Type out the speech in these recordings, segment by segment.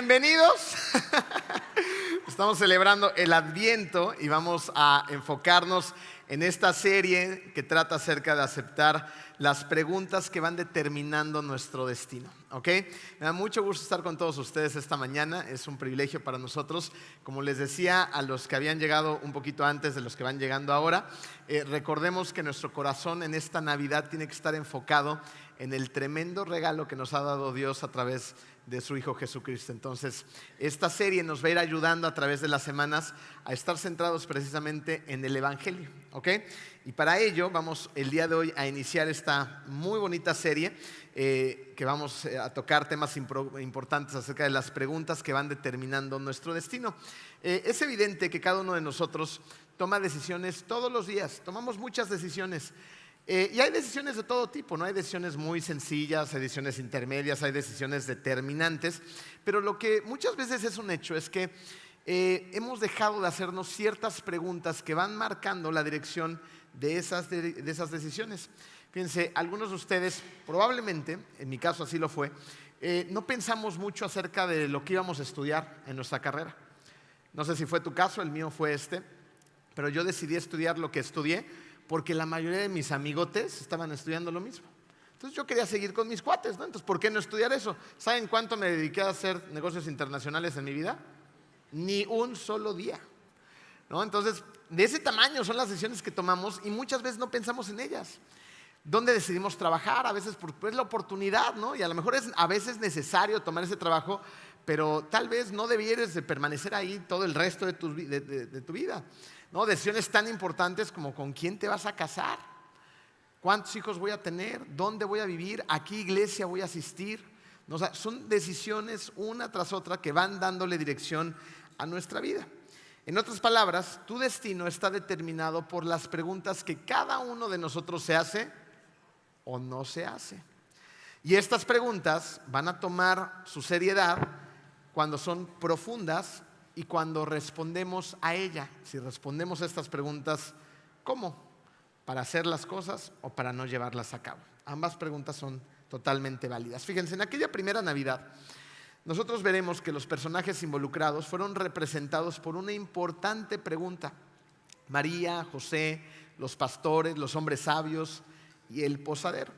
bienvenidos. Estamos celebrando el Adviento y vamos a enfocarnos en esta serie que trata acerca de aceptar las preguntas que van determinando nuestro destino. ¿Ok? Me da mucho gusto estar con todos ustedes esta mañana, es un privilegio para nosotros. Como les decía a los que habían llegado un poquito antes de los que van llegando ahora, recordemos que nuestro corazón en esta Navidad tiene que estar enfocado en el tremendo regalo que nos ha dado Dios a través de su Hijo Jesucristo. Entonces, esta serie nos va a ir ayudando a través de las semanas a estar centrados precisamente en el Evangelio, ¿ok? Y para ello vamos el día de hoy a iniciar esta muy bonita serie que vamos a tocar temas importantes acerca de las preguntas que van determinando nuestro destino. Es evidente que cada uno de nosotros toma decisiones todos los días, tomamos muchas decisiones. Y hay decisiones de todo tipo, ¿no? Hay decisiones muy sencillas, hay decisiones intermedias, hay decisiones determinantes, pero lo que muchas veces es un hecho es que hemos dejado de hacernos ciertas preguntas que van marcando la dirección de esas decisiones. Fíjense, algunos de ustedes probablemente, en mi caso así lo fue, no pensamos mucho acerca de lo que íbamos a estudiar en nuestra carrera. No sé si fue tu caso, el mío fue pero yo decidí estudiar lo que estudié porque la mayoría de mis amigotes estaban estudiando lo mismo. Entonces yo quería seguir con mis cuates, ¿no? Entonces, ¿por qué no estudiar eso? ¿Saben cuánto me dediqué a hacer negocios internacionales en mi vida? Ni un solo día, ¿no? Entonces, de ese tamaño son las decisiones que tomamos y muchas veces no pensamos en ellas. ¿Dónde decidimos trabajar? A veces es la oportunidad, ¿no? Y a lo mejor es a veces necesario tomar ese trabajo, pero tal vez no debieres de permanecer ahí todo el resto de tu vida, ¿no? Decisiones tan importantes como con quién te vas a casar, cuántos hijos voy a tener, dónde voy a vivir, a qué iglesia voy a asistir, ¿no? O sea, son decisiones una tras otra que van dándole dirección a nuestra vida. En otras palabras, tu destino está determinado por las preguntas que cada uno de nosotros se hace o no se hace. Y estas preguntas van a tomar su seriedad cuando son profundas y cuando respondemos a ella. Si respondemos a estas preguntas, ¿cómo? ¿Para hacer las cosas o para no llevarlas a cabo? Ambas preguntas son totalmente válidas. Fíjense, en aquella primera Navidad, nosotros veremos que los personajes involucrados fueron representados por una importante pregunta. María, José, los pastores, los hombres sabios y el posadero.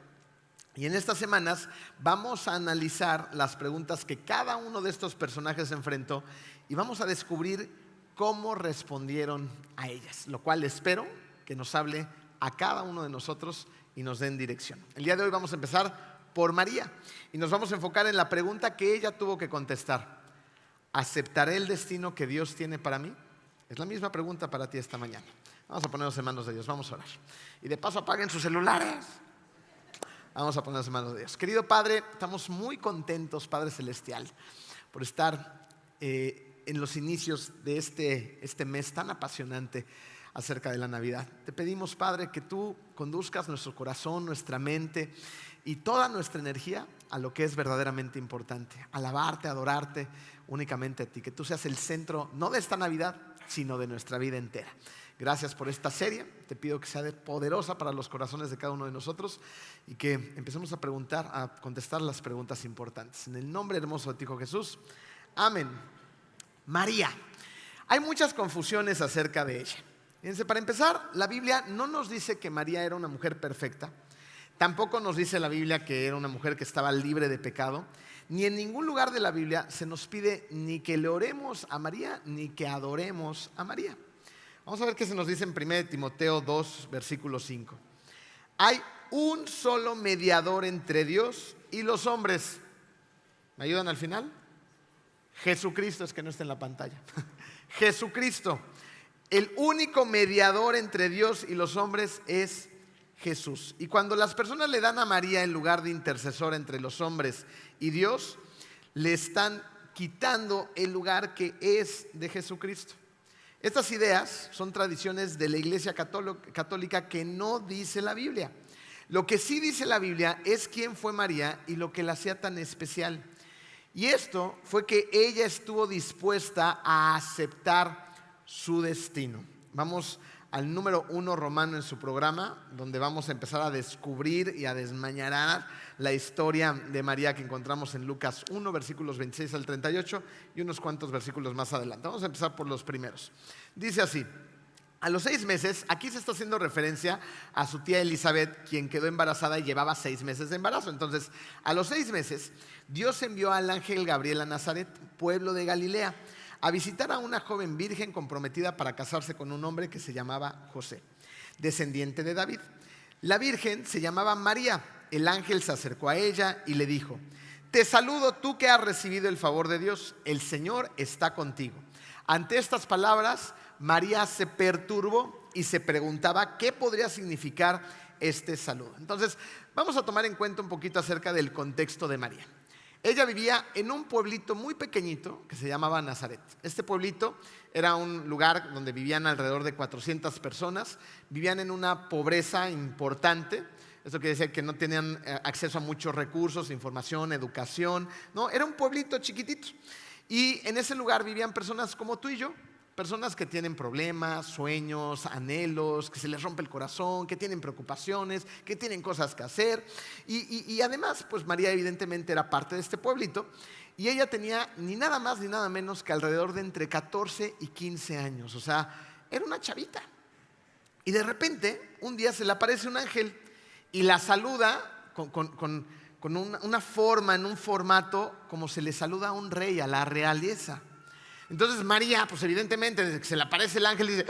Y en estas semanas vamos a analizar las preguntas que cada uno de estos personajes enfrentó y vamos a descubrir cómo respondieron a ellas, lo cual espero que nos hable a cada uno de nosotros y nos den dirección. El día de hoy vamos a empezar por María y nos vamos a enfocar en la pregunta que ella tuvo que contestar. ¿Aceptaré el destino que Dios tiene para mí? Es la misma pregunta para ti esta mañana. Vamos a ponernos en manos de Dios, vamos a orar. Y de paso apaguen sus celulares. Vamos a ponernos en manos de Dios. Querido Padre, estamos muy contentos, Padre Celestial, por estar en los inicios de este mes tan apasionante acerca de la Navidad. Te pedimos, Padre, que tú conduzcas nuestro corazón, nuestra mente y toda nuestra energía a lo que es verdaderamente importante. Alabarte, adorarte únicamente a ti. Que tú seas el centro, no de esta Navidad, sino de nuestra vida entera. Gracias por esta serie. Te pido que sea poderosa para los corazones de cada uno de nosotros y que empecemos a contestar las preguntas importantes. En el nombre hermoso de tu Hijo Jesús. Amén. María. Hay muchas confusiones acerca de ella. Fíjense, para empezar, la Biblia no nos dice que María era una mujer perfecta. Tampoco nos dice la Biblia que era una mujer que estaba libre de pecado. Ni en ningún lugar de la Biblia se nos pide ni que le oremos a María ni que adoremos a María. Vamos a ver qué se nos dice en 1 Timoteo 2, versículo 5. Hay un solo mediador entre Dios y los hombres. ¿Me ayudan al final? Jesucristo, es que no está en la pantalla. Jesucristo. El único mediador entre Dios y los hombres es Jesús. Y cuando las personas le dan a María el lugar de intercesor entre los hombres y Dios, le están quitando el lugar que es de Jesucristo. Estas ideas son tradiciones de la Iglesia Católica que no dice la Biblia. Lo que sí dice la Biblia es quién fue María y lo que la hacía tan especial. Y esto fue que ella estuvo dispuesta a aceptar su destino. Vamos al número 1 romano en su programa, donde vamos a empezar a descubrir y a desmañanar la historia de María que encontramos en Lucas 1, versículos 26 al 38 y unos cuantos versículos más adelante. Vamos a empezar por los primeros. Dice así: a los 6 meses, aquí se está haciendo referencia a su tía Elizabeth, quien quedó embarazada y llevaba 6 meses de embarazo. Entonces, a los 6 meses, Dios envió al ángel Gabriel a Nazaret, pueblo de Galilea, a visitar a una joven virgen comprometida para casarse con un hombre que se llamaba José, descendiente de David. La virgen se llamaba María. El ángel se acercó a ella y le dijo: te saludo, tú que has recibido el favor de Dios, el Señor está contigo. Ante estas palabras, María se perturbó y se preguntaba qué podría significar este saludo. Entonces, vamos a tomar en cuenta un poquito acerca del contexto de María. Ella vivía en un pueblito muy pequeñito que se llamaba Nazaret. Este pueblito era un lugar donde vivían alrededor de 400 personas. Vivían en una pobreza importante. Esto quiere decir que no tenían acceso a muchos recursos, información, educación. No, era un pueblito chiquitito. Y en ese lugar vivían personas como tú y yo. Personas que tienen problemas, sueños, anhelos, que se les rompe el corazón, que tienen preocupaciones, que tienen cosas que hacer. Y además, pues María evidentemente era parte de este pueblito. Y ella tenía ni nada más ni nada menos que alrededor de entre 14 y 15 años. O sea, era una chavita. Y de repente, un día se le aparece un ángel y la saluda con una forma, en un formato, como se le saluda a un rey, a la realeza. Entonces María, pues evidentemente, desde que se le aparece el ángel, dice: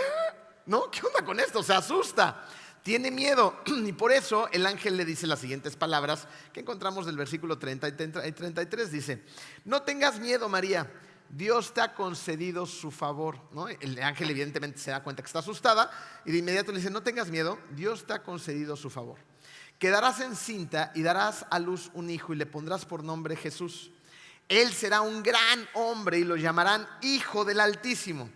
¿no? ¿Qué onda con esto? Se asusta, tiene miedo. Y por eso el ángel le dice las siguientes palabras que encontramos del versículo 30 y 33. Dice: no tengas miedo, María, Dios te ha concedido su favor, ¿no? El ángel evidentemente se da cuenta que está asustada y de inmediato le dice: no tengas miedo, Dios te ha concedido su favor. Quedarás encinta y darás a luz un hijo y le pondrás por nombre Jesús. Él será un gran hombre y lo llamarán Hijo del Altísimo.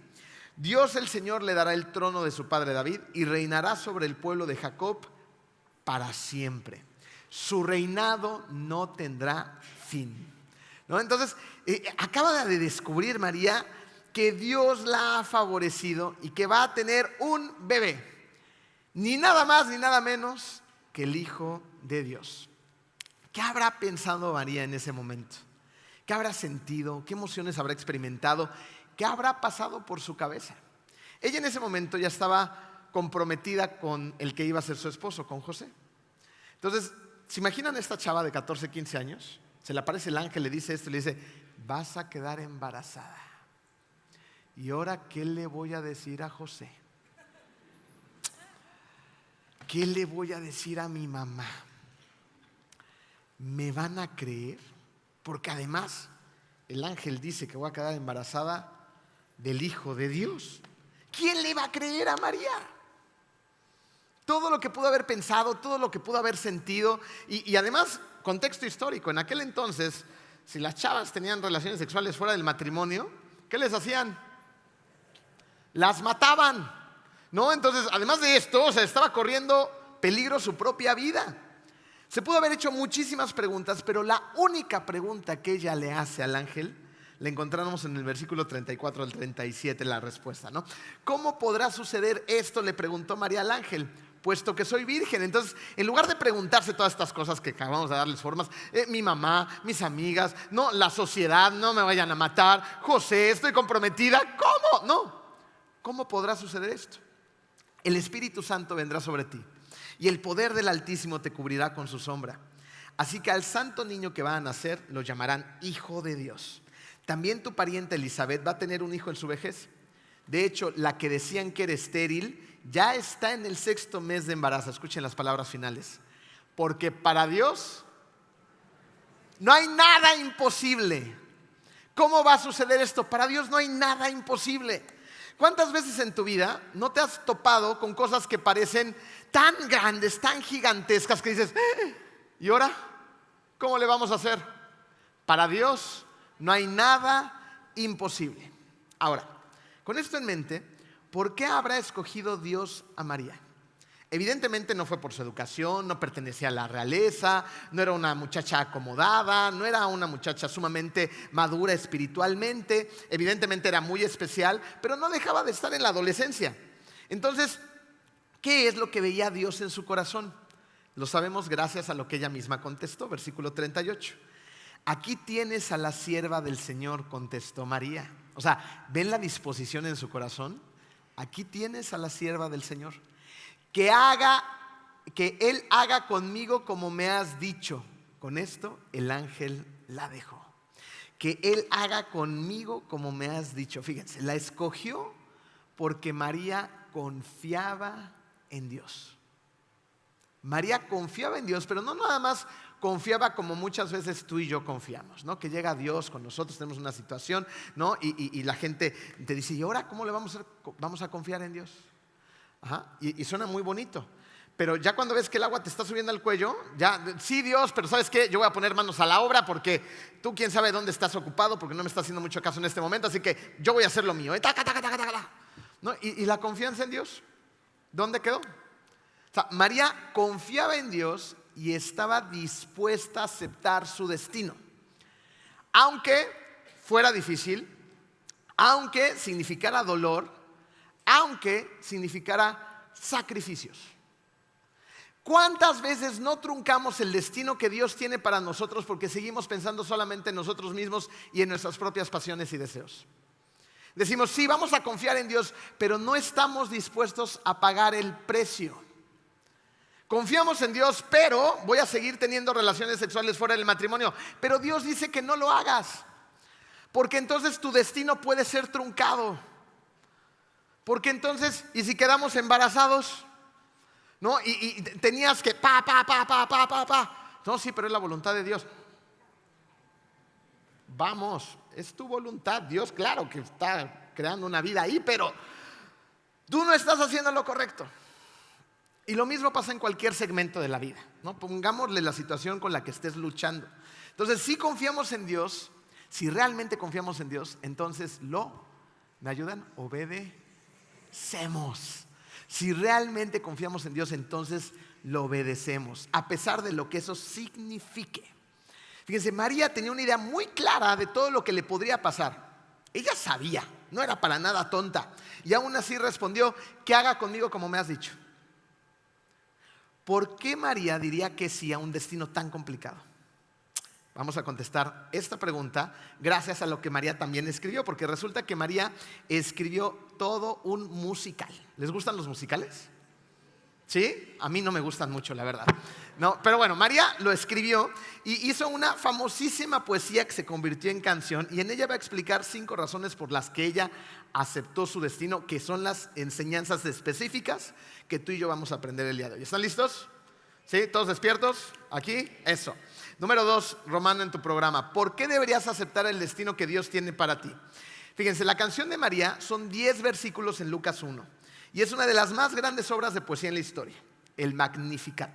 Dios el Señor le dará el trono de su padre David y reinará sobre el pueblo de Jacob para siempre. Su reinado no tendrá fin, ¿no? Entonces, acaba de descubrir María que Dios la ha favorecido y que va a tener un bebé. Ni nada más ni nada menos que el Hijo de Dios. ¿Qué habrá pensado María en ese momento? ¿Qué habrá sentido? ¿Qué emociones habrá experimentado? ¿Qué habrá pasado por su cabeza? Ella en ese momento ya estaba comprometida con el que iba a ser su esposo, con José. Entonces, ¿se imaginan a esta chava de 14, 15 años? Se le aparece el ángel, le dice esto, le dice: vas a quedar embarazada. ¿Y ahora qué le voy a decir a José? ¿Qué le voy a decir a mi mamá? ¿Me van a creer? Porque además el ángel dice que voy a quedar embarazada del Hijo de Dios. ¿Quién le va a creer a María? Todo lo que pudo haber pensado, todo lo que pudo haber sentido. Y además, contexto histórico. En aquel entonces, si las chavas tenían relaciones sexuales fuera del matrimonio, ¿qué les hacían? Las mataban, ¿no? Entonces, además de esto, o sea, estaba corriendo peligro su propia vida. Se pudo haber hecho muchísimas preguntas, pero la única pregunta que ella le hace al ángel, la encontramos en el versículo 34 al 37, la respuesta, ¿no? ¿Cómo podrá suceder esto?, le preguntó María al ángel, puesto que soy virgen. Entonces, en lugar de preguntarse todas estas cosas que acabamos de darles formas, mi mamá, mis amigas, no, la sociedad, no me vayan a matar, José, estoy comprometida, ¿cómo? No, ¿cómo podrá suceder esto? El Espíritu Santo vendrá sobre ti y el poder del Altísimo te cubrirá con su sombra. Así que al santo niño que va a nacer lo llamarán Hijo de Dios. También tu pariente Elizabeth va a tener un hijo en su vejez. De hecho, la que decían que era estéril ya está en el 6º mes de embarazo. Escuchen las palabras finales. Porque para Dios no hay nada imposible. ¿Cómo va a suceder esto? Para Dios no hay nada imposible. ¿Cuántas veces en tu vida no te has topado con cosas que parecen tan grandes, tan gigantescas, que dices: ¿y ahora? ¿Cómo le vamos a hacer? Para Dios no hay nada imposible. Ahora, con esto en mente, ¿por qué habrá escogido Dios a María? Evidentemente no fue por su educación, no pertenecía a la realeza, no era una muchacha acomodada, no era una muchacha sumamente madura espiritualmente. Evidentemente era muy especial, pero no dejaba de estar en la adolescencia. Entonces, ¿qué es lo que veía Dios en su corazón? Lo sabemos gracias a lo que ella misma contestó, versículo 38. Aquí tienes a la sierva del Señor, contestó María. O sea, ¿ven la disposición en su corazón? Aquí tienes a la sierva del Señor. Que Él haga conmigo como me has dicho. Con esto el ángel la dejó. Que Él haga conmigo como me has dicho. Fíjense, la escogió porque María confiaba en Dios. María confiaba en Dios, pero no nada más confiaba como muchas veces tú y yo confiamos, ¿no? Que llega Dios con nosotros, tenemos una situación, ¿no? Y la gente te dice, ¿y ahora cómo le vamos a hacer? Vamos a confiar en Dios. Ajá. Y suena muy bonito. Pero ya cuando ves que el agua te está subiendo al cuello, ya, sí Dios, pero ¿sabes qué? Yo voy a poner manos a la obra porque tú quién sabe dónde estás ocupado, porque no me estás haciendo mucho caso en este momento, así que yo voy a hacer lo mío. ¿No? Y la confianza en Dios, ¿dónde quedó? O sea, María confiaba en Dios y estaba dispuesta a aceptar su destino. Aunque fuera difícil, aunque significara dolor, aunque significara sacrificios. ¿Cuántas veces no truncamos el destino que Dios tiene para nosotros porque seguimos pensando solamente en nosotros mismos y en nuestras propias pasiones y deseos? Decimos, sí, vamos a confiar en Dios, pero no estamos dispuestos a pagar el precio. Confiamos en Dios, pero voy a seguir teniendo relaciones sexuales fuera del matrimonio. Pero Dios dice que no lo hagas, porque entonces tu destino puede ser truncado. Porque entonces, ¿y si quedamos embarazados? ¿No? Y tenías que No, sí, pero es la voluntad de Dios. Vamos, es tu voluntad. Dios, claro que está creando una vida ahí, pero tú no estás haciendo lo correcto. Y lo mismo pasa en cualquier segmento de la vida, ¿no? Pongámosle la situación con la que estés luchando. Entonces, si confiamos en Dios, si realmente confiamos en Dios, entonces ¿me ayudan? Obedecemos. Si realmente confiamos en Dios, entonces lo obedecemos, a pesar de lo que eso signifique. Fíjense, María tenía una idea muy clara de todo lo que le podría pasar. Ella sabía, no era para nada tonta. Y aún así respondió, que haga conmigo como me has dicho. ¿Por qué María diría que sí a un destino tan complicado? Vamos a contestar esta pregunta gracias a lo que María también escribió, porque resulta que María escribió todo un musical. ¿Les gustan los musicales? ¿Sí? A mí no me gustan mucho, la verdad. No, pero bueno, María lo escribió y hizo una famosísima poesía que se convirtió en canción, y en ella va a explicar 5 razones por las que ella aceptó su destino, que son las enseñanzas específicas que tú y yo vamos a aprender el día de hoy. ¿Están listos? ¿Sí? ¿Todos despiertos? ¿Aquí? Eso. Número 2, Romano en tu programa. ¿Por qué deberías aceptar el destino que Dios tiene para ti? Fíjense, la canción de María son 10 versículos en Lucas 1. Y es una de las más grandes obras de poesía en la historia, el Magnificat.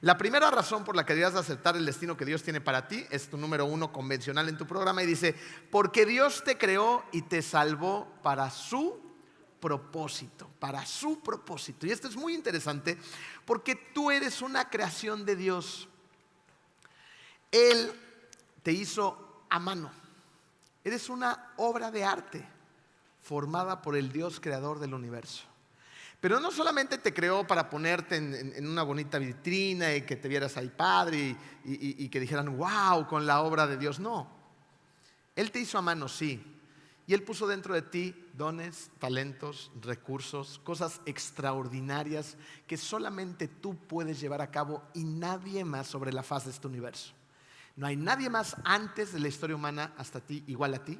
La primera razón por la que deberías aceptar el destino que Dios tiene para ti es tu número 1 convencional en tu programa, y dice, porque Dios te creó y te salvó para su propósito, para su propósito. Y esto es muy interesante porque tú eres una creación de Dios. Él te hizo a mano. Eres una obra de arte formada por el Dios creador del universo. Pero no solamente te creó para ponerte en una bonita vitrina y que te vieras ahí padre y que dijeran, wow, con la obra de Dios. No, Él te hizo a mano, sí. Y Él puso dentro de ti dones, talentos, recursos, cosas extraordinarias que solamente tú puedes llevar a cabo y nadie más sobre la faz de este universo. No hay nadie más antes de la historia humana hasta ti, igual a ti.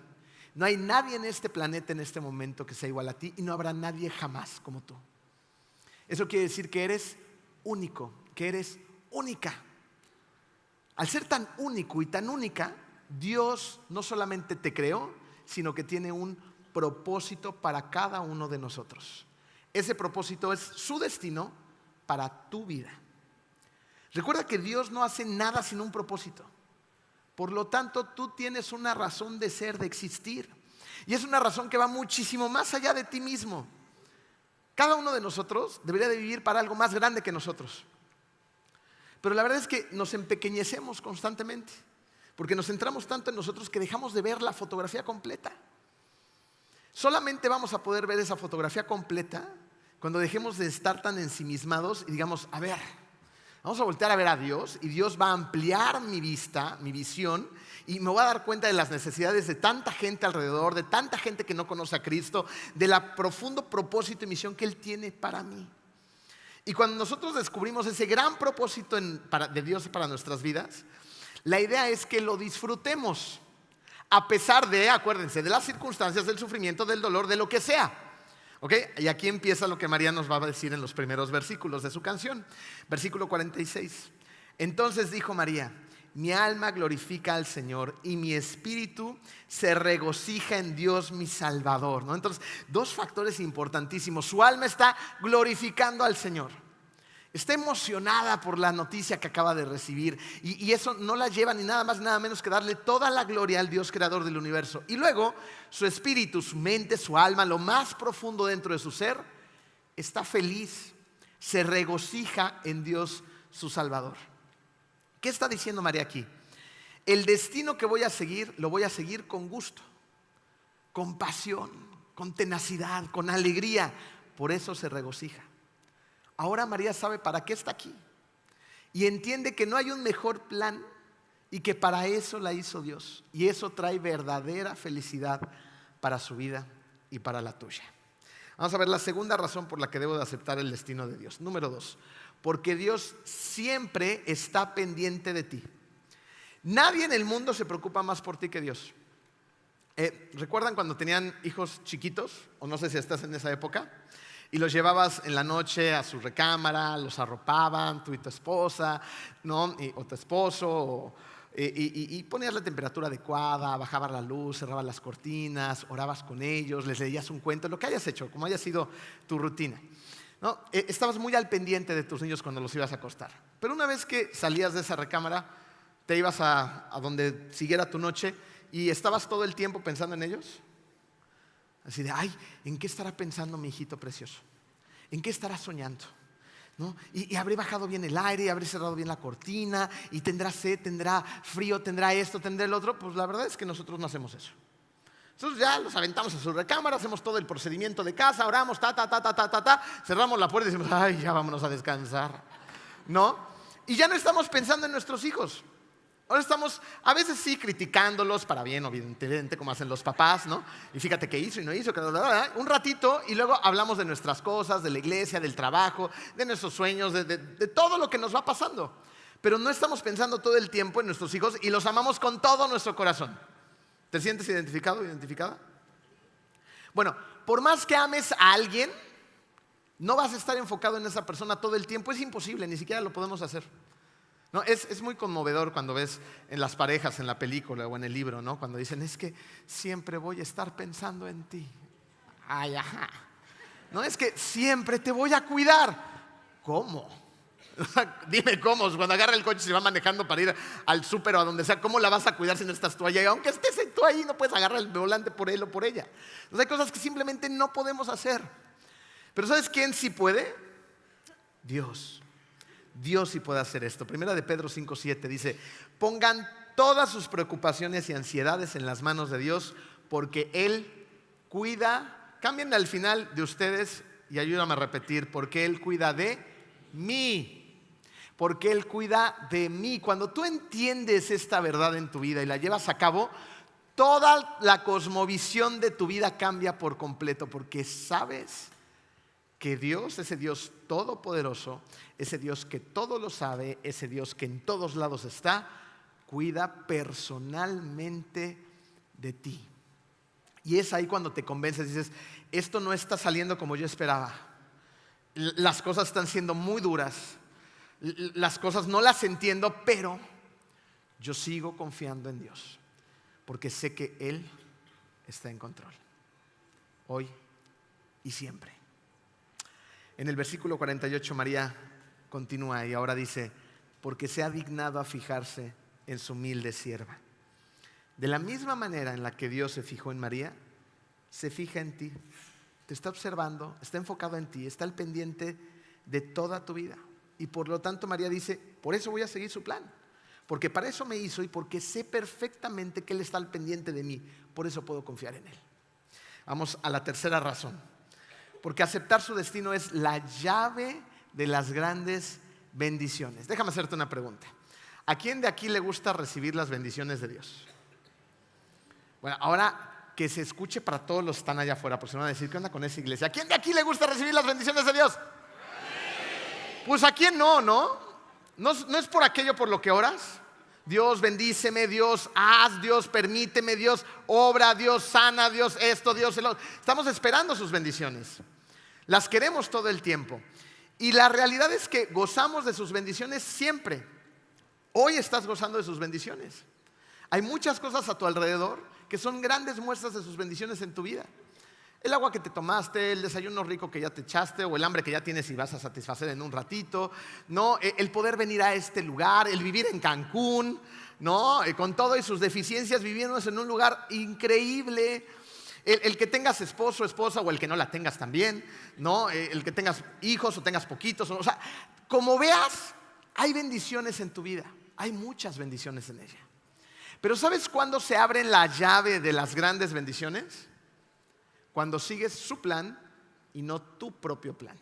No hay nadie en este planeta en este momento que sea igual a ti, y no habrá nadie jamás como tú. Eso quiere decir que eres único, que eres única. Al ser tan único y tan única, Dios no solamente te creó, sino que tiene un propósito para cada uno de nosotros. Ese propósito es su destino para tu vida. Recuerda que Dios no hace nada sin un propósito. Por lo tanto, tú tienes una razón de ser, de existir. Y es una razón que va muchísimo más allá de ti mismo. Cada uno de nosotros debería de vivir para algo más grande que nosotros. Pero la verdad es que nos empequeñecemos constantemente, porque nos centramos tanto en nosotros que dejamos de ver la fotografía completa. Solamente vamos a poder ver esa fotografía completa Cuando dejemos de estar tan ensimismados y digamos, a ver, vamos a voltear a ver a Dios y Dios va a ampliar mi vista, mi visión, y me voy a dar cuenta de las necesidades de tanta gente alrededor, de tanta gente que no conoce a Cristo, del profundo propósito y misión que Él tiene para mí. Y cuando nosotros descubrimos ese gran propósito de Dios para nuestras vidas, la idea es que lo disfrutemos, a pesar de, acuérdense, de las circunstancias, del sufrimiento, del dolor, de lo que sea. ¿Okay? Y aquí empieza lo que María nos va a decir en los primeros versículos de su canción. Versículo 46. Entonces dijo María: mi alma glorifica al Señor y mi espíritu se regocija en Dios mi Salvador, ¿no? Entonces, dos factores importantísimos. Su alma está glorificando al Señor. Está emocionada por la noticia que acaba de recibir, y eso no la lleva ni nada más ni nada menos que darle toda la gloria al Dios creador del universo. Y luego su espíritu, su mente, su alma, lo más profundo dentro de su ser, está feliz, se regocija en Dios su Salvador. ¿Qué está diciendo María aquí? El destino que voy a seguir, lo voy a seguir con gusto, con pasión, con tenacidad, con alegría. Por eso se regocija. Ahora María sabe para qué está aquí y entiende que no hay un mejor plan y que para eso la hizo Dios, y eso trae verdadera felicidad para su vida y para la tuya. Vamos a ver la segunda razón por la que debo de aceptar el destino de Dios. Número 2, porque Dios siempre está pendiente de ti. Nadie en el mundo se preocupa más por ti que Dios. ¿Recuerdan cuando tenían hijos chiquitos? O no sé si estás en esa época. Y los llevabas en la noche a su recámara, los arropaban, tú y tu esposa, ¿no? O tu esposo, y ponías la temperatura adecuada, bajabas la luz, cerrabas las cortinas, orabas con ellos, les leías un cuento, lo que hayas hecho, como haya sido tu rutina, ¿no? Estabas muy al pendiente de tus niños cuando los ibas a acostar. Pero una vez que salías de esa recámara, te ibas a donde siguiera tu noche y estabas todo el tiempo pensando en ellos. Así de, ay, ¿en qué estará pensando mi hijito precioso? ¿En qué estará soñando? ¿No? Y habré bajado bien el aire, y habré cerrado bien la cortina, y tendrá sed, tendrá frío, tendrá esto, tendrá el otro. Pues la verdad es que nosotros no hacemos eso. Nosotros ya los aventamos a su recámara, hacemos todo el procedimiento de casa, oramos, cerramos la puerta y decimos, ay, ya vámonos a descansar, ¿no? Y ya no estamos pensando en nuestros hijos. Ahora estamos a veces sí criticándolos para bien, evidentemente, como hacen los papás, ¿no? Y fíjate qué hizo y no hizo, un ratito, y luego hablamos de nuestras cosas, de la iglesia, del trabajo, de nuestros sueños, de todo lo que nos va pasando. Pero no estamos pensando todo el tiempo en nuestros hijos y los amamos con todo nuestro corazón. ¿Te sientes identificado, identificada? Bueno, por más que ames a alguien, no vas a estar enfocado en esa persona todo el tiempo. Es imposible, ni siquiera lo podemos hacer. No, es muy conmovedor cuando ves en las parejas, en la película o en el libro, ¿no? Cuando dicen, es que siempre voy a estar pensando en ti. Ay, ajá. No, es que siempre te voy a cuidar. ¿Cómo? Dime cómo, cuando agarra el coche y se va manejando para ir al súper o a donde sea, ¿cómo la vas a cuidar si no estás tú allá? Y aunque estés tú ahí, no puedes agarrar el volante por él o por ella. Entonces hay cosas que simplemente no podemos hacer. Pero ¿sabes quién sí puede? Dios. Dios sí puede hacer esto. Primera de Pedro 5:7 dice, pongan todas sus preocupaciones y ansiedades en las manos de Dios, porque Él cuida, cambien al final de ustedes y ayúdame a repetir, porque Él cuida de mí. Porque Él cuida de mí. Cuando tú entiendes esta verdad en tu vida y la llevas a cabo, toda la cosmovisión de tu vida cambia por completo, porque sabes que Dios, ese Dios todopoderoso, ese Dios que todo lo sabe, ese Dios que en todos lados está, cuida personalmente de ti. Y es ahí cuando te convences, dices, esto no está saliendo como yo esperaba. Las cosas están siendo muy duras, las cosas no las entiendo, pero yo sigo confiando en Dios, porque sé que Él está en control, hoy y siempre. En el versículo 48 María continúa y ahora dice, porque se ha dignado a fijarse en su humilde sierva. De la misma manera en la que Dios se fijó en María, se fija en ti, te está observando, está enfocado en ti, está al pendiente de toda tu vida. Y por lo tanto María dice, por eso voy a seguir su plan, porque para eso me hizo y porque sé perfectamente que Él está al pendiente de mí, por eso puedo confiar en Él. Vamos a la tercera razón. Porque aceptar su destino es la llave de las grandes bendiciones. Déjame hacerte una pregunta. ¿A quién de aquí le gusta recibir las bendiciones de Dios? Bueno, ahora que se escuche para todos los que están allá afuera, porque se van a decir, ¿qué onda con esa iglesia? ¿A quién de aquí le gusta recibir las bendiciones de Dios? Pues a quién no, ¿no? ¿No es por aquello por lo que oras? Dios bendíceme, Dios haz, Dios permíteme, Dios obra, Dios sana, Dios esto, Dios el otro. Estamos esperando sus bendiciones. Las queremos todo el tiempo. Y la realidad es que gozamos de sus bendiciones siempre. Hoy estás gozando de sus bendiciones. Hay muchas cosas a tu alrededor que son grandes muestras de sus bendiciones en tu vida. El agua que te tomaste, el desayuno rico que ya te echaste, o el hambre que ya tienes y vas a satisfacer en un ratito, ¿no? El poder venir a este lugar, el vivir en Cancún, ¿no? Con todo y sus deficiencias, viviendo en un lugar increíble. El que tengas esposo, esposa, o el que no la tengas también, ¿no? El que tengas hijos o tengas poquitos. O sea, como veas, hay bendiciones en tu vida. Hay muchas bendiciones en ella. Pero ¿sabes cuándo se abre la llave de las grandes bendiciones? Cuando sigues su plan y no tu propio plan.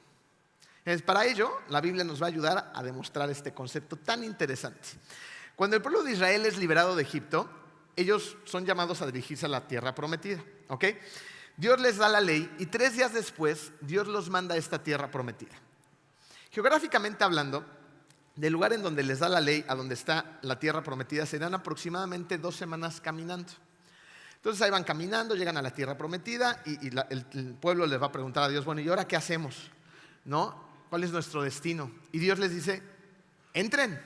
Para ello, la Biblia nos va a ayudar a demostrar este concepto tan interesante. Cuando el pueblo de Israel es liberado de Egipto, ellos son llamados a dirigirse a la tierra prometida, ¿ok? Dios les da la ley y 3 días después Dios los manda a esta tierra prometida. Geográficamente hablando, del lugar en donde les da la ley a donde está la tierra prometida serán aproximadamente 2 semanas caminando. Entonces ahí van caminando, llegan a la tierra prometida y el pueblo les va a preguntar a Dios, bueno, ¿y ahora qué hacemos? ¿No? ¿Cuál es nuestro destino? Y Dios les dice, entren.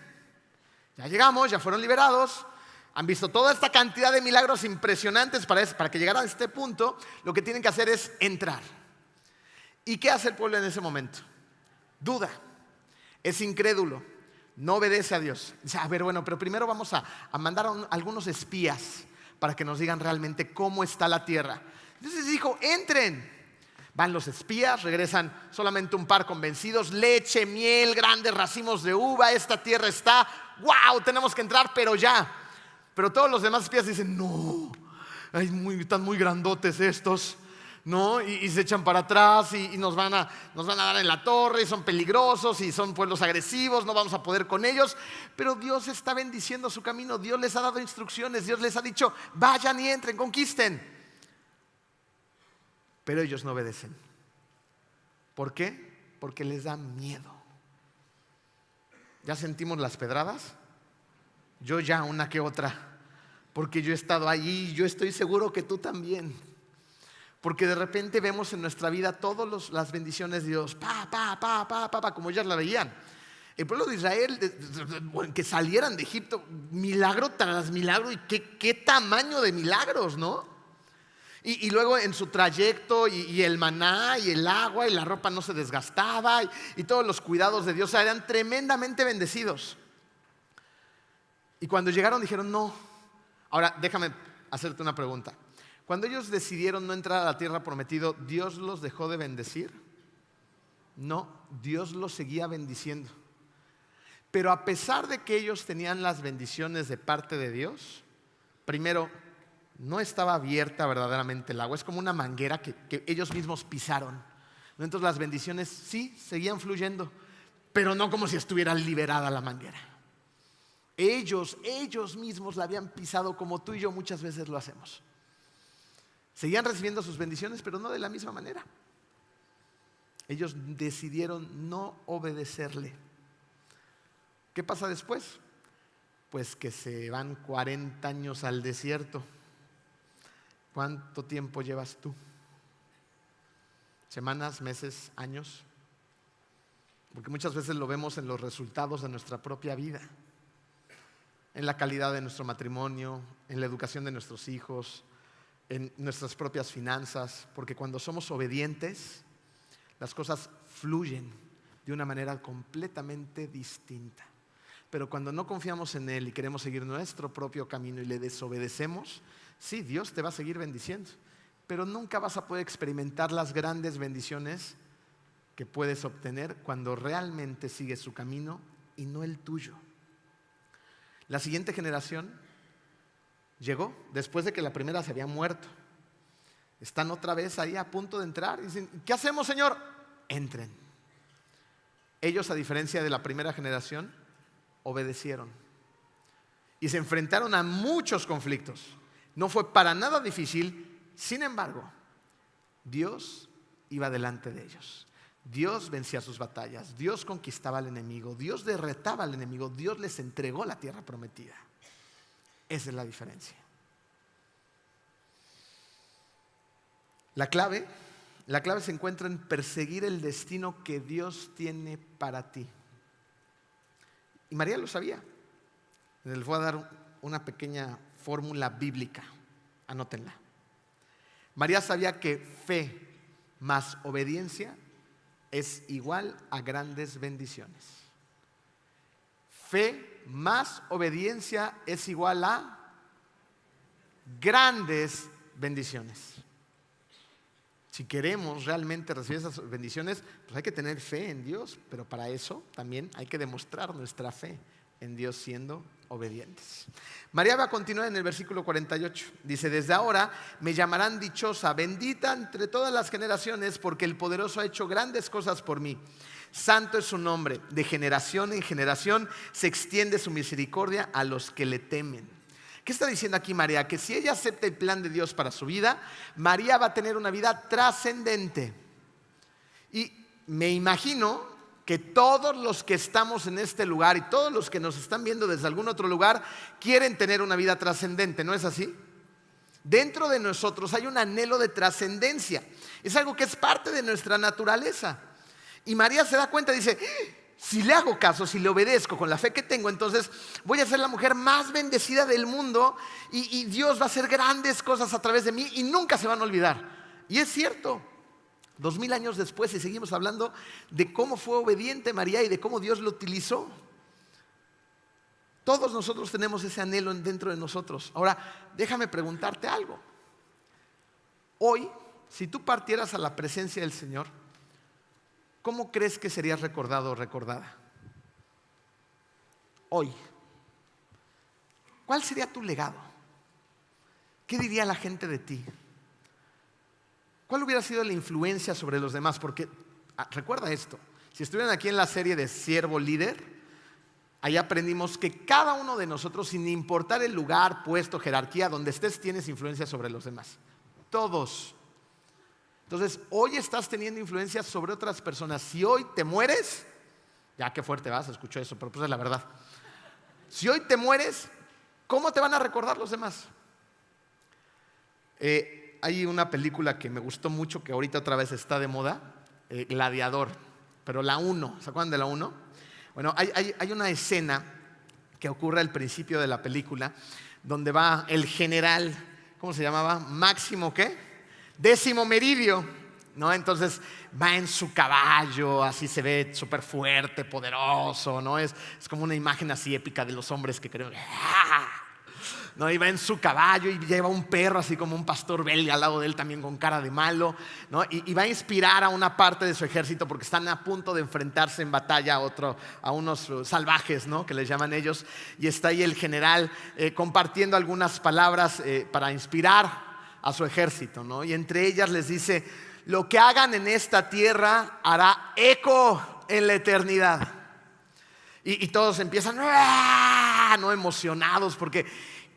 Ya llegamos, ya fueron liberados, han visto toda esta cantidad de milagros impresionantes para que llegaran a este punto. Lo que tienen que hacer es entrar. ¿Y qué hace el pueblo en ese momento? Duda, es incrédulo, no obedece a Dios. Dice, a ver, bueno, pero primero vamos a mandar a algunos espías para que nos digan realmente cómo está la tierra. Entonces dijo, entren. Van los espías, regresan solamente un par convencidos, leche, miel, grandes racimos de uva, esta tierra está, wow, tenemos que entrar, pero ya. Pero todos los demás espías dicen, no, están muy grandotes estos, ¿no? Y se echan para atrás y nos van a dar en la torre, y son peligrosos y son pueblos agresivos, no vamos a poder con ellos. Pero Dios está bendiciendo su camino, Dios les ha dado instrucciones, Dios les ha dicho, vayan y entren, conquisten. Pero ellos no obedecen. ¿Por qué? Porque les da miedo. ¿Ya sentimos las pedradas? Yo ya una que otra, porque yo he estado allí y yo estoy seguro que tú también. Porque de repente vemos en nuestra vida todas las bendiciones de Dios, como ellas la veían. El pueblo de Israel, que salieran de Egipto, milagro tras milagro, y qué tamaño de milagros, ¿no? Y luego en su trayecto, y el maná, y el agua, y la ropa no se desgastaba, y todos los cuidados de Dios, eran tremendamente bendecidos. Y cuando llegaron dijeron, no. Ahora, déjame hacerte una pregunta. Cuando ellos decidieron no entrar a la tierra prometida, ¿Dios los dejó de bendecir? No, Dios los seguía bendiciendo. Pero a pesar de que ellos tenían las bendiciones de parte de Dios, primero, no estaba abierta verdaderamente el agua. Es como una manguera que ellos mismos pisaron. Entonces las bendiciones sí seguían fluyendo, pero no como si estuviera liberada la manguera. Ellos mismos la habían pisado como tú y yo muchas veces lo hacemos. Seguían recibiendo sus bendiciones, pero no de la misma manera. Ellos decidieron no obedecerle. ¿Qué pasa después? Pues que se van 40 años al desierto. ¿Cuánto tiempo llevas tú? ¿Semanas, meses, años? Porque muchas veces lo vemos en los resultados de nuestra propia vida, en la calidad de nuestro matrimonio, en la educación de nuestros hijos, en nuestras propias finanzas. Porque cuando somos obedientes, las cosas fluyen de una manera completamente distinta. Pero cuando no confiamos en Él y queremos seguir nuestro propio camino y le desobedecemos, sí, Dios te va a seguir bendiciendo, pero nunca vas a poder experimentar las grandes bendiciones que puedes obtener cuando realmente sigues su camino y no el tuyo. La siguiente generación llegó después de que la primera se había muerto. Están otra vez ahí a punto de entrar. Dicen, ¿qué hacemos, Señor? Entren. Ellos, a diferencia de la primera generación, obedecieron y se enfrentaron a muchos conflictos. No fue para nada difícil. Sin embargo, Dios iba delante de ellos. Dios vencía sus batallas. Dios conquistaba al enemigo. Dios derretaba al enemigo. Dios les entregó la tierra prometida. Esa es la diferencia. La clave se encuentra en perseguir el destino que Dios tiene para ti. Y María lo sabía. Les voy a dar una pequeña fórmula bíblica. Anótenla. María sabía que fe más obediencia es igual a grandes bendiciones. Fe más obediencia es igual a grandes bendiciones. Si queremos realmente recibir esas bendiciones, pues hay que tener fe en Dios, pero para eso también hay que demostrar nuestra fe en Dios siendo obedientes. María va a continuar en el versículo 48. Dice, desde ahora me llamarán dichosa, bendita entre todas las generaciones, porque el poderoso ha hecho grandes cosas por mí. Santo es su nombre, de generación en generación se extiende su misericordia a los que le temen. ¿Qué está diciendo aquí María? Que si ella acepta el plan de Dios para su vida, María va a tener una vida trascendente. Y me imagino que todos los que estamos en este lugar y todos los que nos están viendo desde algún otro lugar quieren tener una vida trascendente, ¿no es así? Dentro de nosotros hay un anhelo de trascendencia. Es algo que es parte de nuestra naturaleza. Y María se da cuenta y dice, si le hago caso, si le obedezco con la fe que tengo, entonces voy a ser la mujer más bendecida del mundo y Dios va a hacer grandes cosas a través de mí y nunca se van a olvidar. Y es cierto, 2000 años después y seguimos hablando de cómo fue obediente María y de cómo Dios lo utilizó. Todos nosotros tenemos ese anhelo dentro de nosotros. Ahora, déjame preguntarte algo. Hoy, si tú partieras a la presencia del Señor, ¿cómo crees que serías recordado o recordada? Hoy, ¿cuál sería tu legado? ¿Qué diría la gente de ti? ¿Cuál hubiera sido la influencia sobre los demás? Porque recuerda esto, si estuvieran aquí en la serie de Siervo Líder, ahí aprendimos que cada uno de nosotros, sin importar el lugar, puesto, jerarquía, donde estés, tienes influencia sobre los demás. Todos. Entonces, hoy estás teniendo influencia sobre otras personas. Si hoy te mueres, ya qué fuerte vas, escucho eso, pero pues es la verdad. Si hoy te mueres, ¿cómo te van a recordar los demás? Hay una película que me gustó mucho, que ahorita otra vez está de moda, Gladiador, pero la 1, ¿se acuerdan de la 1? Bueno, hay una escena que ocurre al principio de la película, donde va el general, ¿cómo se llamaba? Máximo, ¿qué? Décimo Meridio, ¿no? Entonces va en su caballo, así se ve súper fuerte, poderoso, ¿no? Es como una imagen así épica de los hombres que creo, ¿no? Y va en su caballo y lleva un perro así como un pastor belga al lado de él también con cara de malo, ¿no? Y va a inspirar a una parte de su ejército porque están a punto de enfrentarse en batalla a unos salvajes, ¿no? Que les llaman ellos. Y está ahí el general compartiendo algunas palabras para inspirar a su ejército, ¿no? Y entre ellas les dice, lo que hagan en esta tierra hará eco en la eternidad. Y todos empiezan, ¿no? Emocionados porque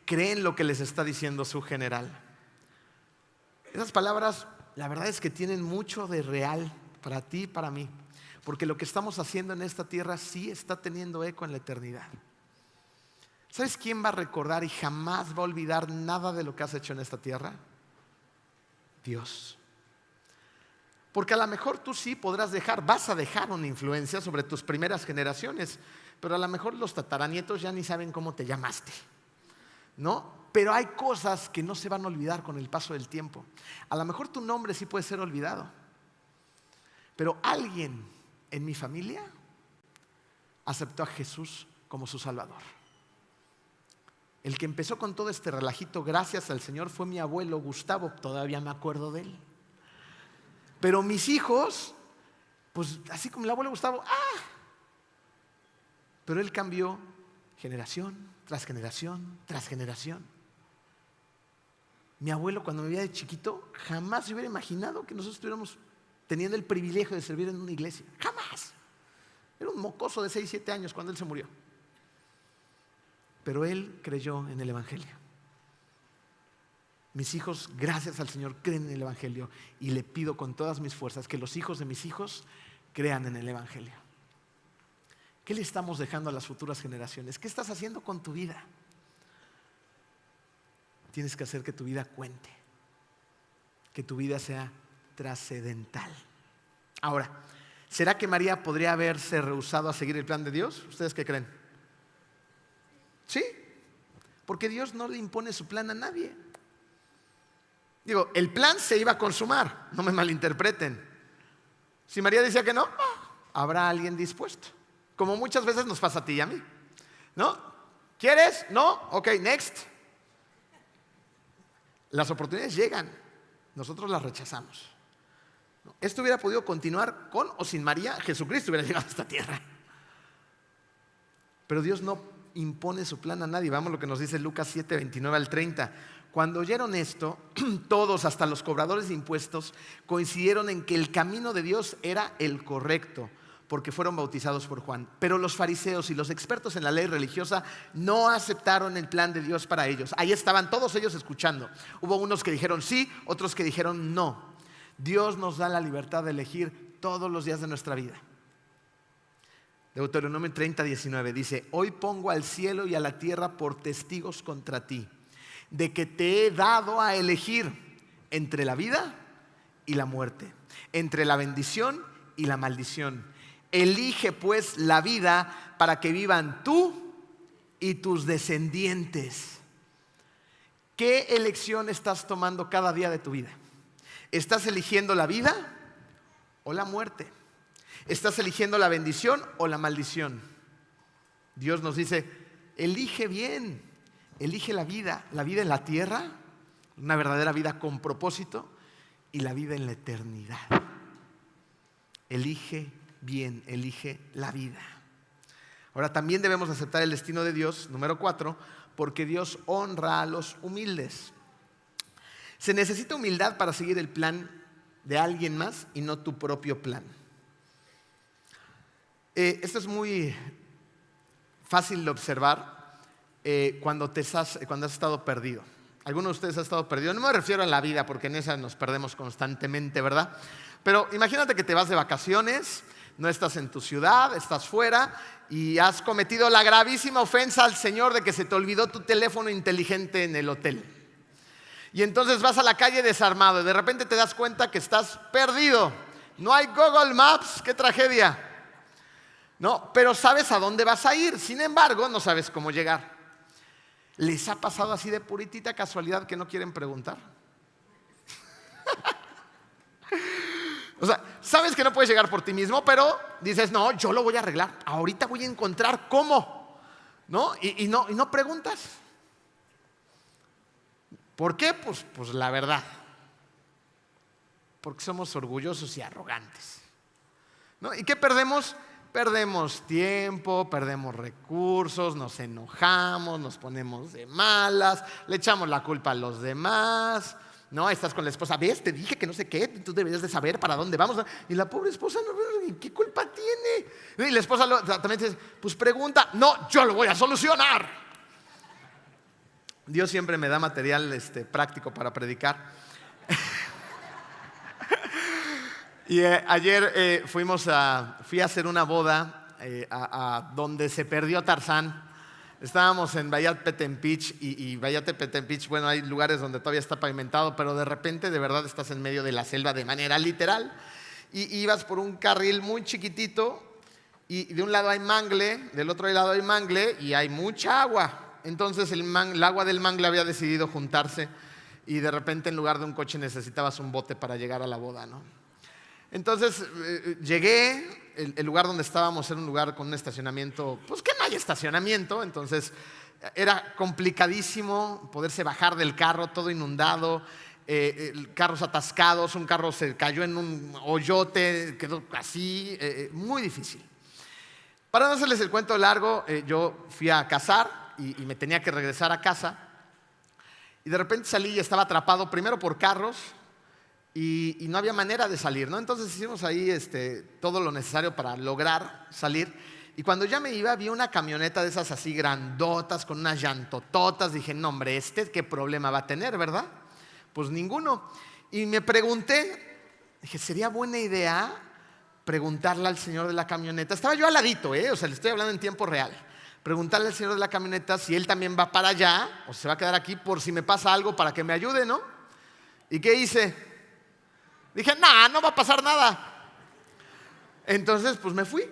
creen lo que les está diciendo su general. Esas palabras, la verdad es que tienen mucho de real para ti y para mí, porque lo que estamos haciendo en esta tierra sí está teniendo eco en la eternidad. ¿Sabes quién va a recordar y jamás va a olvidar nada de lo que has hecho en esta tierra? Dios. Porque a lo mejor tú sí vas a dejar una influencia sobre tus primeras generaciones, pero a lo mejor los tataranietos ya ni saben cómo te llamaste, ¿no? Pero hay cosas que no se van a olvidar con el paso del tiempo. A lo mejor tu nombre sí puede ser olvidado, pero alguien en mi familia aceptó a Jesús como su Salvador. El que empezó con todo este relajito, gracias al Señor, fue mi abuelo Gustavo. Todavía me acuerdo de él. Pero mis hijos, pues así como el abuelo Gustavo, pero él cambió generación tras generación tras generación. Mi abuelo, cuando me veía de chiquito, jamás se hubiera imaginado que nosotros estuviéramos teniendo el privilegio de servir en una iglesia. Jamás. Era un mocoso de 6, 7 años cuando él se murió. Pero él creyó en el Evangelio. Mis hijos, gracias al Señor, creen en el Evangelio. Y le pido con todas mis fuerzas que los hijos de mis hijos crean en el Evangelio. ¿Qué le estamos dejando a las futuras generaciones? ¿Qué estás haciendo con tu vida? Tienes que hacer que tu vida cuente, que tu vida sea trascendental. Ahora, ¿será que María podría haberse rehusado a seguir el plan de Dios? ¿Ustedes qué creen? Sí, porque Dios no le impone su plan a nadie. Digo, el plan se iba a consumar, no me malinterpreten. Si María decía que no, habrá alguien dispuesto. Como muchas veces nos pasa a ti y a mí, ¿no? ¿Quieres? ¿No? Ok, next. Las oportunidades llegan, nosotros las rechazamos. Esto hubiera podido continuar con o sin María, Jesucristo hubiera llegado a esta tierra. Pero Dios no impone su plan a nadie. Vamos a lo que nos dice Lucas 7, 29 al 30. Cuando oyeron esto, todos, hasta los cobradores de impuestos, coincidieron en que el camino de Dios era el correcto, porque fueron bautizados por Juan. Pero los fariseos y los expertos en la ley religiosa no aceptaron el plan de Dios para ellos. Ahí estaban todos ellos escuchando. Hubo unos que dijeron sí, otros que dijeron no. Dios nos da la libertad de elegir todos los días de nuestra vida. Deuteronomio 30, 19 dice: hoy pongo al cielo y a la tierra por testigos contra ti, de que te he dado a elegir entre la vida y la muerte, entre la bendición y la maldición. Elige pues la vida para que vivan tú y tus descendientes. ¿Qué elección estás tomando cada día de tu vida? ¿Estás eligiendo la vida o la muerte? ¿Estás eligiendo la bendición o la maldición? Dios nos dice: elige bien, elige la vida en la tierra, una verdadera vida con propósito, y la vida en la eternidad. Elige bien, elige la vida. Ahora, también debemos aceptar el destino de Dios, número 4, porque Dios honra a los humildes. Se necesita humildad para seguir el plan de alguien más y no tu propio plan. Esto es muy fácil de observar cuando has estado perdido. ¿Alguno de ustedes ha estado perdido? No me refiero a la vida, porque en esa nos perdemos constantemente, ¿verdad? Pero imagínate que te vas de vacaciones, no estás en tu ciudad, estás fuera y has cometido la gravísima ofensa al Señor de que se te olvidó tu teléfono inteligente en el hotel. Y entonces vas a la calle desarmado y de repente te das cuenta que estás perdido. No hay Google Maps, qué tragedia. No, pero sabes a dónde vas a ir, sin embargo no sabes cómo llegar. ¿Les ha pasado así de puritita casualidad que no quieren preguntar? O sea, sabes que no puedes llegar por ti mismo, pero dices: no, yo lo voy a arreglar. Ahorita voy a encontrar cómo, ¿no? Y no preguntas. ¿Por qué? Pues la verdad. Porque somos orgullosos y arrogantes, ¿no? ¿Y qué perdemos? Perdemos tiempo, perdemos recursos, nos enojamos, nos ponemos de malas, le echamos la culpa a los demás. No, estás con la esposa: ves, te dije que no sé qué, tú deberías de saber para dónde vamos, ¿no? Y la pobre esposa, ¿qué culpa tiene? Y la esposa también dice: pues pregunta. No, yo lo voy a solucionar. Dios siempre me da material práctico para predicar. Y ayer fui a hacer una boda a donde se perdió Tarzán. Estábamos en Vallarta-Petén-Pich y Vallarta-Petén-Pich, bueno, hay lugares donde todavía está pavimentado, pero de repente de verdad estás en medio de la selva de manera literal. Y ibas por un carril muy chiquitito y de un lado hay mangle, del otro lado hay mangle y hay mucha agua. Entonces el agua del mangle había decidido juntarse y de repente en lugar de un coche necesitabas un bote para llegar a la boda, ¿no? Entonces llegué, el lugar donde estábamos era un lugar con un estacionamiento, pues que no hay estacionamiento, entonces era complicadísimo poderse bajar del carro, todo inundado, carros atascados, un carro se cayó en un hoyote, quedó así, muy difícil. Para no hacerles el cuento largo, yo fui a cazar y me tenía que regresar a casa. Y de repente salí y estaba atrapado primero por carros y no había manera de salir, ¿no? Entonces hicimos ahí todo lo necesario para lograr salir. Y cuando ya me iba, vi una camioneta de esas así grandotas, con unas llantototas. Dije, no hombre, ¿qué problema va a tener, verdad? Pues ninguno. Y me pregunté, dije, ¿sería buena idea preguntarle al señor de la camioneta? Estaba yo al ladito, o sea, le estoy hablando en tiempo real. Preguntarle al señor de la camioneta si él también va para allá o se va a quedar aquí por si me pasa algo para que me ayude, ¿no? ¿Y qué hice? Dije, no va a pasar nada. Entonces, pues me fui.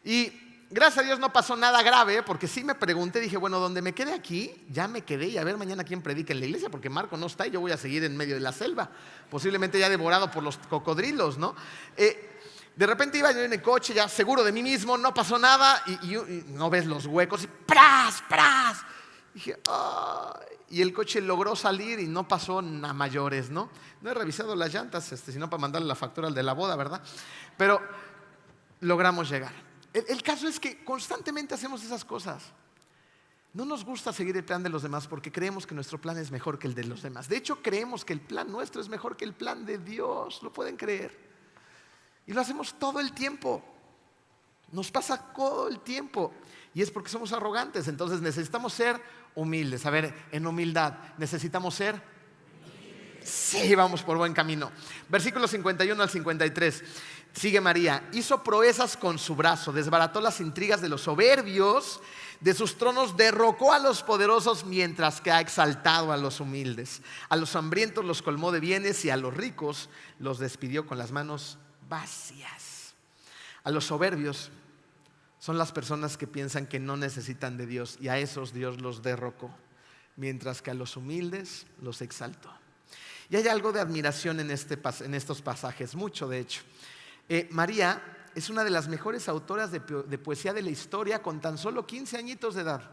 Y gracias a Dios no pasó nada grave, porque sí me pregunté, dije, bueno, donde me quede aquí, ya me quedé, y a ver mañana quién predica en la iglesia, porque Marco no está y yo voy a seguir en medio de la selva, posiblemente ya devorado por los cocodrilos, ¿no? De repente iba yo en el coche, ya seguro de mí mismo, no pasó nada, y no ves los huecos, y ¡pras, pras! Dije, ¡ay! Y el coche logró salir y no pasó a mayores, ¿no? No he revisado las llantas, sino para mandarle la factura al de la boda, ¿verdad? Pero logramos llegar. El caso es que constantemente hacemos esas cosas. No nos gusta seguir el plan de los demás porque creemos que nuestro plan es mejor que el de los demás. De hecho, creemos que el plan nuestro es mejor que el plan de Dios. ¿Lo pueden creer? Y lo hacemos todo el tiempo. Nos pasa todo el tiempo. Y es porque somos arrogantes. Entonces necesitamos ser humildes. A ver, en humildad, necesitamos ser. Sí, vamos por buen camino. Versículos 51 al 53. Sigue María. Hizo proezas con su brazo, desbarató las intrigas de los soberbios, de sus tronos derrocó a los poderosos, mientras que ha exaltado a los humildes. A los hambrientos los colmó de bienes y a los ricos los despidió con las manos vacías. A los soberbios son las personas que piensan que no necesitan de Dios, y a esos Dios los derrocó, mientras que a los humildes los exaltó. Y hay algo de admiración en estos pasajes, mucho de hecho. María es una de las mejores autoras de poesía de la historia, con tan solo 15 añitos de edad.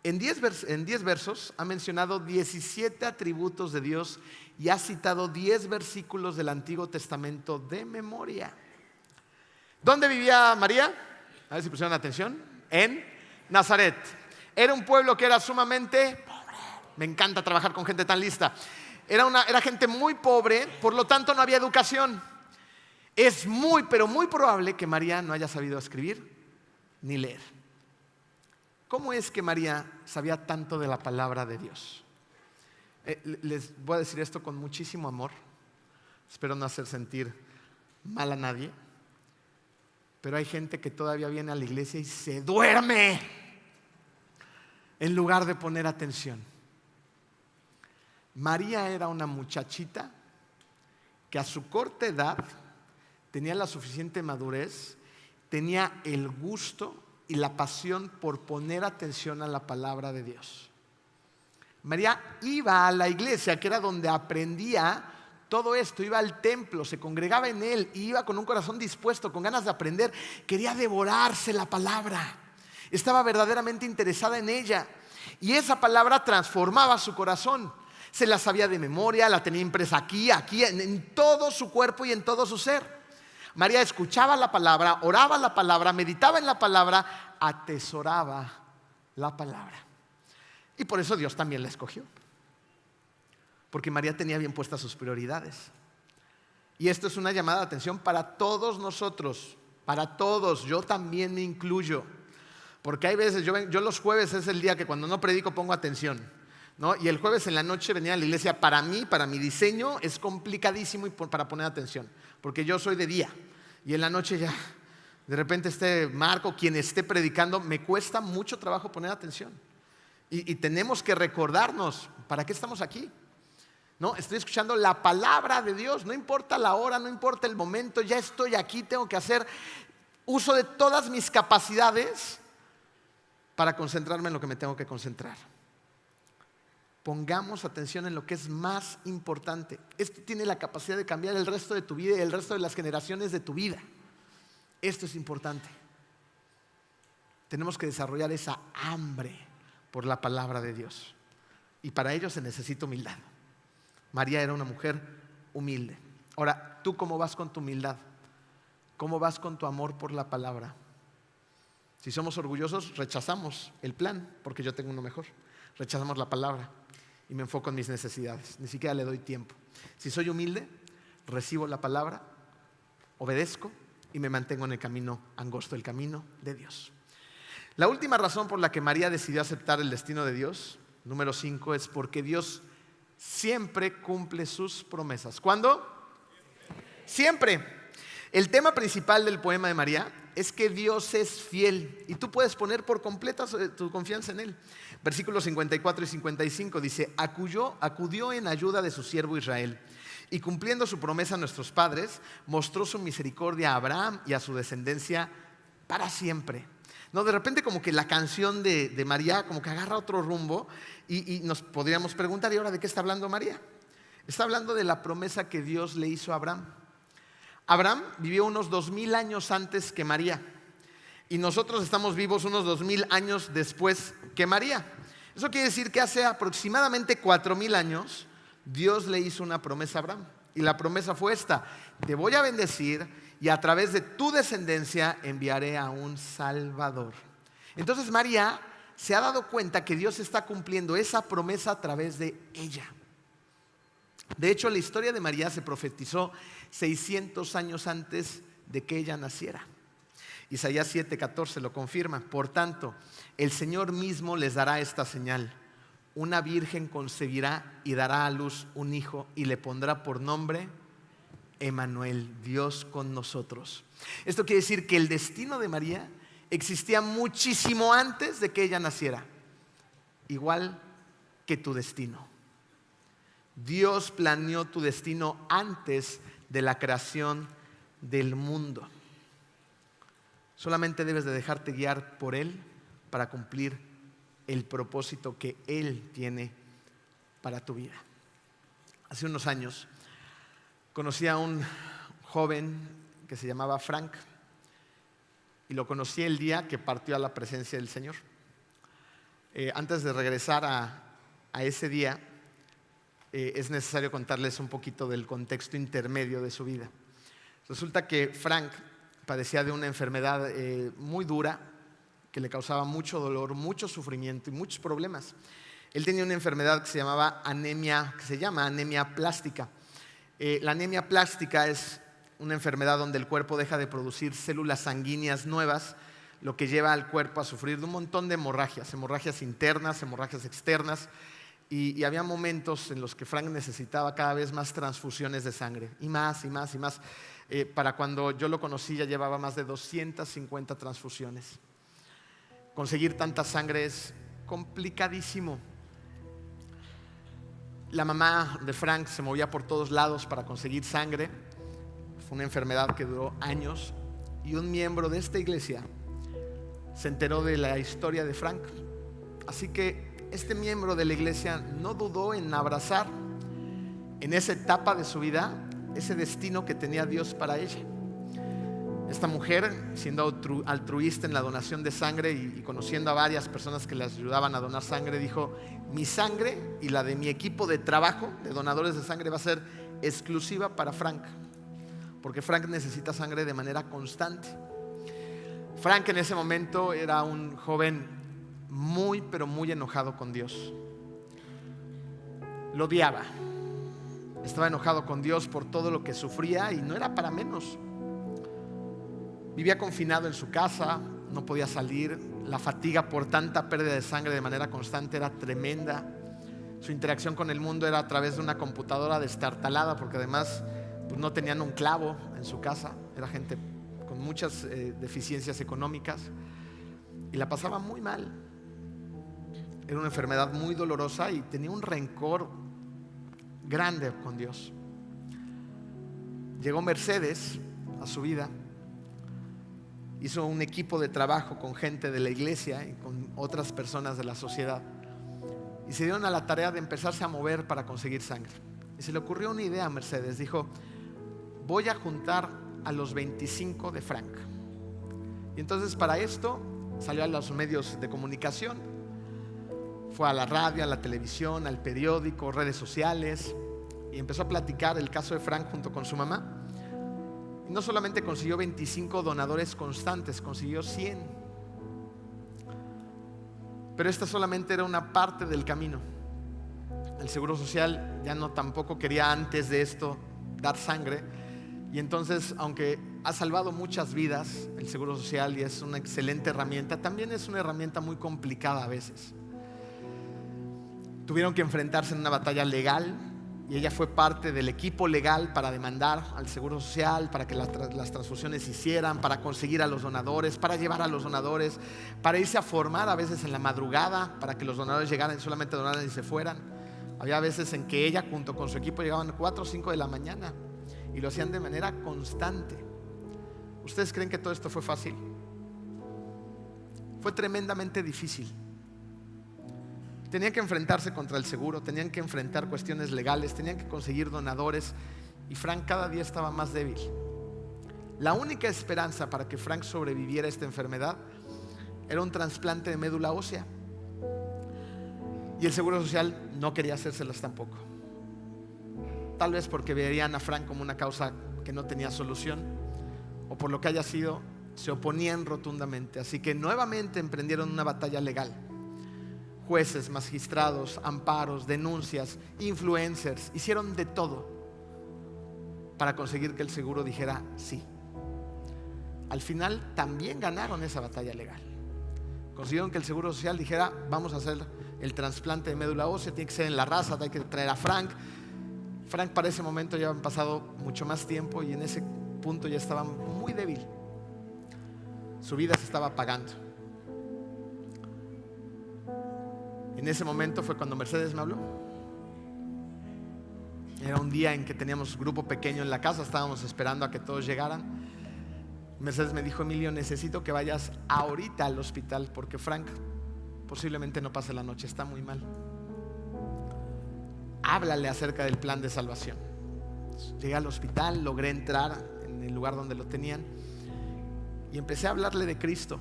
En 10 versos ha mencionado 17 atributos de Dios y ha citado 10 versículos del Antiguo Testamento de memoria. ¿Dónde vivía María? A ver si pusieron atención. En Nazaret. Era un pueblo que era sumamente pobre. Me encanta trabajar con gente tan lista. Era gente muy pobre, por lo tanto no había educación. Es muy, pero muy probable que María no haya sabido escribir ni leer. ¿Cómo es que María sabía tanto de la palabra de Dios? Les voy a decir esto con muchísimo amor. Espero no hacer sentir mal a nadie. Pero hay gente que todavía viene a la iglesia y se duerme en lugar de poner atención. María era una muchachita que a su corta edad tenía la suficiente madurez, tenía el gusto y la pasión por poner atención a la palabra de Dios. María iba a la iglesia, que era donde aprendía todo esto, iba al templo, se congregaba en él, iba con un corazón dispuesto, con ganas de aprender, quería devorarse la palabra, estaba verdaderamente interesada en ella, y esa palabra transformaba su corazón. Se la sabía de memoria, la tenía impresa aquí, en todo su cuerpo y en todo su ser. María escuchaba la palabra, oraba la palabra, meditaba en la palabra, atesoraba la palabra. Y por eso Dios también la escogió. Porque María tenía bien puestas sus prioridades. Y esto es una llamada de atención para todos nosotros, para todos, yo también me incluyo. Porque hay veces, yo los jueves es el día que cuando no predico pongo atención, ¿no? Y el jueves en la noche venía a la iglesia. Para mí, para mi diseño, es complicadísimo para poner atención, porque yo soy de día y en la noche ya de repente Marco, quien esté predicando, me cuesta mucho trabajo poner atención, y tenemos que recordarnos para qué estamos aquí, ¿no? Estoy escuchando la palabra de Dios, no importa la hora, no importa el momento, ya estoy aquí, tengo que hacer uso de todas mis capacidades para concentrarme en lo que me tengo que concentrar. Pongamos atención en lo que es más importante. Esto tiene la capacidad de cambiar el resto de tu vida y el resto de las generaciones de tu vida. Esto es importante. Tenemos que desarrollar esa hambre por la palabra de Dios. Y para ello se necesita humildad. María era una mujer humilde. Ahora, ¿tú cómo vas con tu humildad? ¿Cómo vas con tu amor por la palabra? Si somos orgullosos, rechazamos el plan porque yo tengo uno mejor. rechazamos la palabra y me enfoco en mis necesidades. Ni siquiera le doy tiempo. Si soy humilde, recibo la palabra, obedezco y me mantengo en el camino angosto, el camino de Dios. La última razón por la que María decidió aceptar el destino de Dios, número 5, es porque Dios siempre cumple sus promesas. ¿Cuándo? Siempre. El tema principal del poema de María es que Dios es fiel y tú puedes poner por completa tu confianza en Él. Versículos 54 y 55 dice: acudió en ayuda de su siervo Israel y cumpliendo su promesa a nuestros padres, mostró su misericordia a Abraham y a su descendencia para siempre. No, de repente como que la canción de María como que agarra otro rumbo y nos podríamos preguntar: ¿y ahora de qué está hablando María? Está hablando de la promesa que Dios le hizo a Abraham. Abraham vivió unos 2000 años antes que María y nosotros estamos vivos unos 2000 años después que María. Eso quiere decir que hace aproximadamente 4000 años Dios le hizo una promesa a Abraham y la promesa fue esta: te voy a bendecir y a través de tu descendencia enviaré a un Salvador. Entonces María se ha dado cuenta que Dios está cumpliendo esa promesa a través de ella. De hecho, la historia de María se profetizó 600 años antes de que ella naciera. Isaías 7:14 lo confirma. Por tanto, el Señor mismo les dará esta señal: una virgen concebirá y dará a luz un hijo y le pondrá por nombre Emmanuel, Dios con nosotros. Esto quiere decir que el destino de María existía muchísimo antes de que ella naciera, igual que tu destino. Dios planeó tu destino antes de la creación del mundo. Solamente debes de dejarte guiar por Él para cumplir el propósito que Él tiene para tu vida. Hace unos años conocí a un joven que se llamaba Frank y lo conocí el día que partió a la presencia del Señor. Antes de regresar a ese día, es necesario contarles un poquito del contexto intermedio de su vida. Resulta que Frank padecía de una enfermedad muy dura que le causaba mucho dolor, mucho sufrimiento y muchos problemas. Él tenía una enfermedad que se llama anemia plástica. La anemia plástica es una enfermedad donde el cuerpo deja de producir células sanguíneas nuevas, lo que lleva al cuerpo a sufrir de un montón de hemorragias internas, hemorragias externas. Y había momentos en los que Frank necesitaba cada vez más transfusiones de sangre, y más, y más, y más. Para cuando yo lo conocí ya llevaba más de 250 transfusiones. Conseguir tanta sangre es complicadísimo. La mamá de Frank se movía por todos lados para conseguir sangre. Fue una enfermedad que duró años. Y un miembro de esta iglesia se enteró de la historia de Frank. Así que este miembro de la iglesia no dudó en abrazar en esa etapa de su vida ese destino que tenía Dios para ella. Esta mujer, siendo altruista en la donación de sangre y conociendo a varias personas que les ayudaban a donar sangre, dijo: mi sangre y la de mi equipo de trabajo de donadores de sangre va a ser exclusiva para Frank, porque Frank necesita sangre de manera constante. Frank en ese momento era un joven muy, pero muy enojado con Dios. Lo odiaba. Estaba enojado con Dios por todo lo que sufría y no era para menos. Vivía confinado en su casa, no podía salir. La fatiga por tanta pérdida de sangre de manera constante era tremenda. Su interacción con el mundo era a través de una computadora destartalada, porque además pues, no tenían un clavo en su casa. Era gente con muchas deficiencias económicas y la pasaba muy mal. Era una enfermedad muy dolorosa y tenía un rencor grande con Dios. Llegó Mercedes a su vida, hizo un equipo de trabajo con gente de la iglesia y con otras personas de la sociedad y se dieron a la tarea de empezarse a mover para conseguir sangre. Y se le ocurrió una idea a Mercedes. Dijo: voy a juntar a los 25 de Frank. Y entonces para esto salió a los medios de comunicación. Fue a la radio, a la televisión, al periódico, redes sociales y empezó a platicar el caso de Frank junto con su mamá. Y no solamente consiguió 25 donadores constantes, consiguió 100. Pero esta solamente era una parte del camino. El Seguro Social ya no tampoco quería antes de esto dar sangre. Y entonces, aunque ha salvado muchas vidas el Seguro Social y es una excelente herramienta, también es una herramienta muy complicada a veces. Tuvieron que enfrentarse en una batalla legal y ella fue parte del equipo legal para demandar al Seguro Social, para que las transfusiones se hicieran, para conseguir a los donadores, para llevar a los donadores, para irse a formar a veces en la madrugada, para que los donadores llegaran y solamente donaran y se fueran. Había veces en que ella junto con su equipo llegaban 4 o 5 de la mañana y lo hacían de manera constante. ¿Ustedes creen que todo esto fue fácil? Fue tremendamente difícil. Tenían que enfrentarse contra el seguro, tenían que enfrentar cuestiones legales, tenían que conseguir donadores y Frank cada día estaba más débil. La única esperanza para que Frank sobreviviera a esta enfermedad era un trasplante de médula ósea. Y el Seguro Social no quería hacérselas tampoco. Tal vez porque veían a Frank como una causa que no tenía solución, o por lo que haya sido, se oponían rotundamente. Así que nuevamente emprendieron una batalla legal. Jueces, magistrados, amparos, denuncias, influencers, hicieron de todo para conseguir que el seguro dijera sí. Al final también ganaron esa batalla legal. Consiguieron que el Seguro Social dijera: vamos a hacer el trasplante de médula ósea, tiene que ser en la raza, hay que traer a Frank. Frank para ese momento ya habían pasado mucho más tiempo y en ese punto ya estaba muy débil. Su vida se estaba apagando. En ese momento fue cuando Mercedes me habló. Era un día en que teníamos grupo pequeño en la casa, estábamos esperando a que todos llegaran. Mercedes me dijo: Emilio, necesito que vayas ahorita al hospital porque Frank posiblemente no pase la noche, está muy mal. Háblale acerca del plan de salvación. Llegué al hospital, logré entrar en el lugar donde lo tenían y empecé a hablarle de Cristo.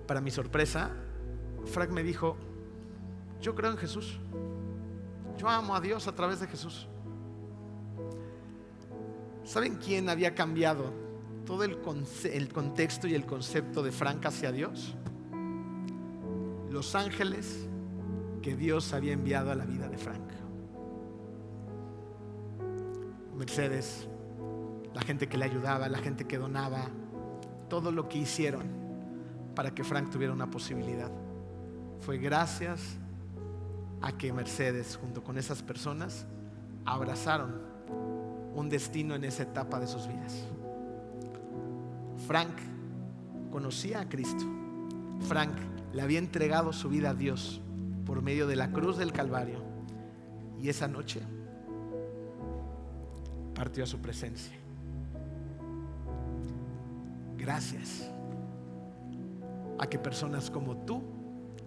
Para mi sorpresa, Frank me dijo: yo creo en Jesús, yo amo a Dios a través de Jesús. ¿Saben quién había cambiado todo el contexto y el concepto de Frank hacia Dios? Los ángeles que Dios había enviado a la vida de Frank. Mercedes, la gente que le ayudaba, la gente que donaba, todo lo que hicieron para que Frank tuviera una posibilidad fue gracias a que Mercedes junto con esas personas abrazaron un destino en esa etapa de sus vidas. Frank conocía a Cristo. Frank le había entregado su vida a Dios por medio de la cruz del Calvario y esa noche partió a su presencia. Gracias a que personas como tú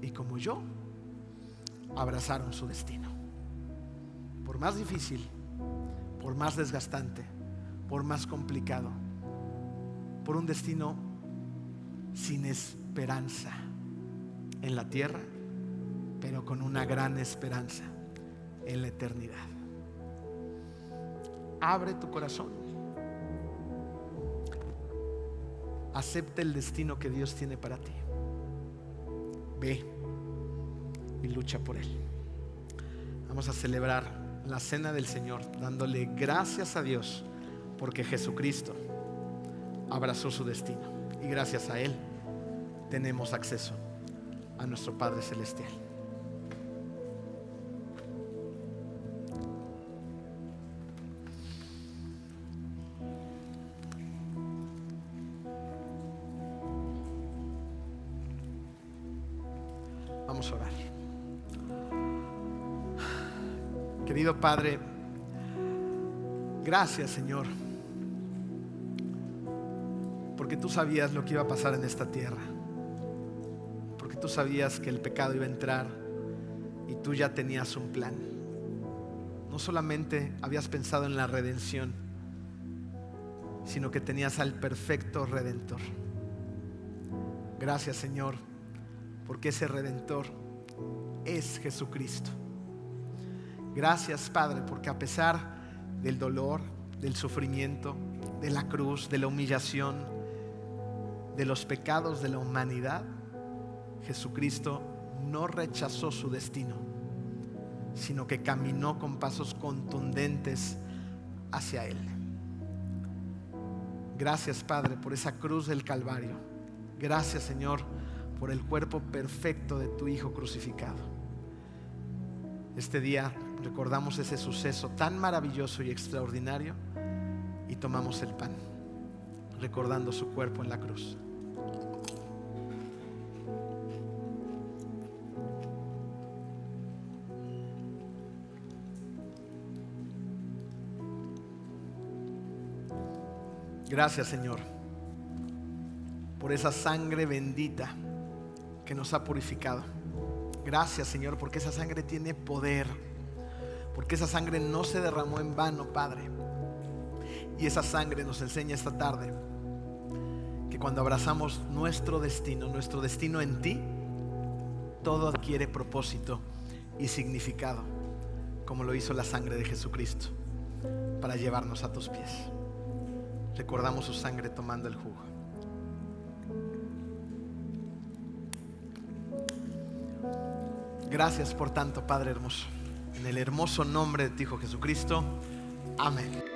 y como yo abrazaron su destino. Por más difícil, por más desgastante, por más complicado, por un destino sin esperanza en la tierra, pero con una gran esperanza en la eternidad. Abre tu corazón. Acepta el destino que Dios tiene para ti. Ve y lucha por él. Vamos a celebrar la cena del Señor dándole gracias a Dios porque Jesucristo abrazó su destino y gracias a él tenemos acceso a nuestro Padre Celestial. Vamos a orar. Querido Padre, gracias, Señor, porque tú sabías lo que iba a pasar en esta tierra, porque tú sabías que el pecado iba a entrar y tú ya tenías un plan. No solamente habías pensado en la redención, sino que tenías al perfecto Redentor. Gracias, Señor, porque ese Redentor es Jesucristo. Gracias, Padre, porque a pesar del dolor, del sufrimiento, de la cruz, de la humillación, de los pecados de la humanidad, Jesucristo no rechazó su destino, sino que caminó con pasos contundentes hacia Él. Gracias, Padre, por esa cruz del Calvario. Gracias, Señor, por el cuerpo perfecto de tu Hijo crucificado. Este día recordamos ese suceso tan maravilloso y extraordinario y tomamos el pan, recordando su cuerpo en la cruz. Gracias, Señor, por esa sangre bendita que nos ha purificado. Gracias, Señor, porque esa sangre tiene poder, porque esa sangre no se derramó en vano, Padre. Y esa sangre nos enseña esta tarde que cuando abrazamos nuestro destino en ti, todo adquiere propósito y significado, como lo hizo la sangre de Jesucristo para llevarnos a tus pies. Recordamos su sangre tomando el jugo. Gracias por tanto, Padre hermoso. En el hermoso nombre de tu Hijo Jesucristo. Amén.